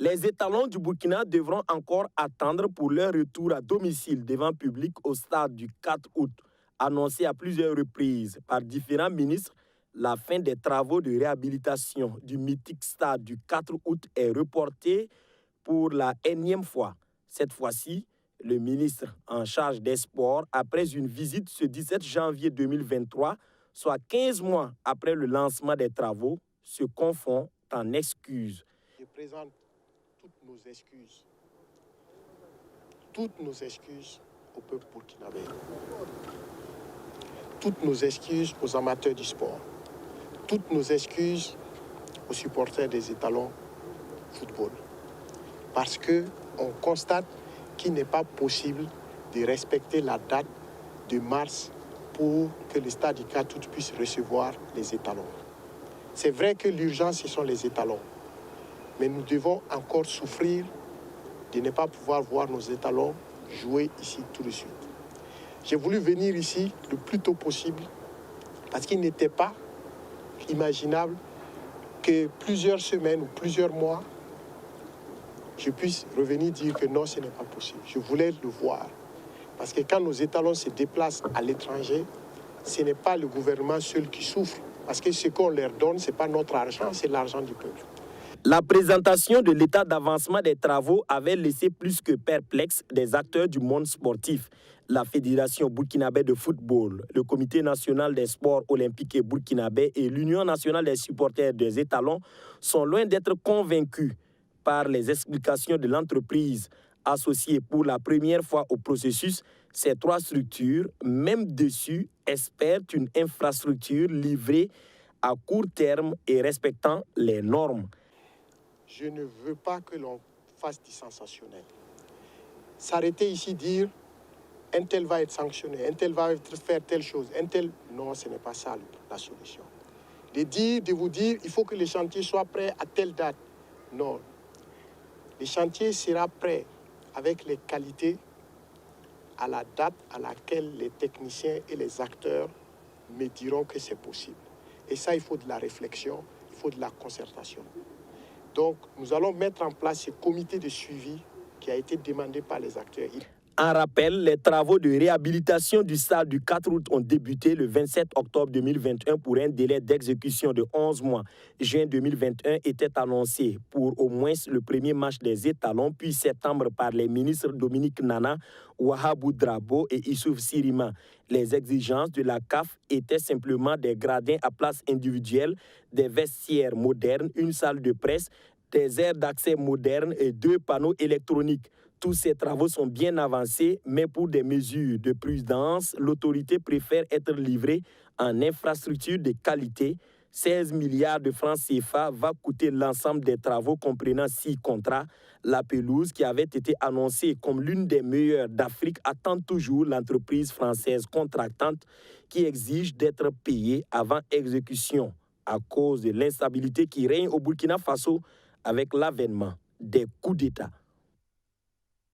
Les étalons du Burkina devront encore attendre pour leur retour à domicile devant public au stade du 4 août. Annoncé à plusieurs reprises par différents ministres, la fin des travaux de réhabilitation du mythique stade du 4 août est reportée pour la énième fois. Cette fois-ci, le ministre en charge des sports, après une visite ce 17 janvier 2023, soit 15 mois après le lancement des travaux, se confond en excuses. Je présente toutes nos excuses au peuple burkinabé, toutes nos excuses aux amateurs du sport, toutes nos excuses aux supporters des étalons football. Parce qu'on constate qu'il n'est pas possible de respecter la date de mars pour que le stade du 4 août puisse recevoir les étalons. C'est vrai que l'urgence, ce sont les étalons. Mais nous devons encore souffrir de ne pas pouvoir voir nos étalons jouer ici tout de suite. J'ai voulu venir ici le plus tôt possible parce qu'il n'était pas imaginable que plusieurs semaines ou plusieurs mois, je puisse revenir dire que non, ce n'est pas possible. Je voulais le voir. Parce que quand nos étalons se déplacent à l'étranger, ce n'est pas le gouvernement seul qui souffre. Parce que ce qu'on leur donne, ce n'est pas notre argent, c'est l'argent du peuple. La présentation de l'état d'avancement des travaux avait laissé plus que perplexes des acteurs du monde sportif. La Fédération burkinabé de football, le Comité national des sports olympiques et burkinabé et l'Union nationale des supporters des étalons sont loin d'être convaincus par les explications de l'entreprise. Associée pour la première fois au processus, ces trois structures, même dessus, espèrent une infrastructure livrée à court terme et respectant les normes. Je ne veux pas que l'on fasse du sensationnel. S'arrêter ici, dire un tel va être sanctionné, un tel va faire telle chose, un tel... Non, ce n'est pas ça la solution. De vous dire, il faut que le chantier soit prêt à telle date. Non. Le chantier sera prêt avec les qualités à la date à laquelle les techniciens et les acteurs me diront que c'est possible. Et ça, il faut de la réflexion, il faut de la concertation. Donc, nous allons mettre en place ce comité de suivi qui a été demandé par les acteurs. En rappel, les travaux de réhabilitation du stade du 4 août ont débuté le 27 octobre 2021 pour un délai d'exécution de 11 mois. Juin 2021 était annoncé pour au moins le premier match des étalons, puis septembre par les ministres Dominique Nana, Wahabou Drabo et Issouf Sirima. Les exigences de la CAF étaient simplement des gradins à place individuelle, des vestiaires modernes, une salle de presse, des aires d'accès modernes et 2 panneaux électroniques. Tous ces travaux sont bien avancés, mais pour des mesures de prudence, l'autorité préfère être livrée en infrastructure de qualité. 16 milliards de francs CFA va coûter l'ensemble des travaux comprenant 6 contrats. La pelouse, qui avait été annoncée comme l'une des meilleures d'Afrique, attend toujours l'entreprise française contractante qui exige d'être payée avant exécution à cause de l'instabilité qui règne au Burkina Faso avec l'avènement des coups d'État.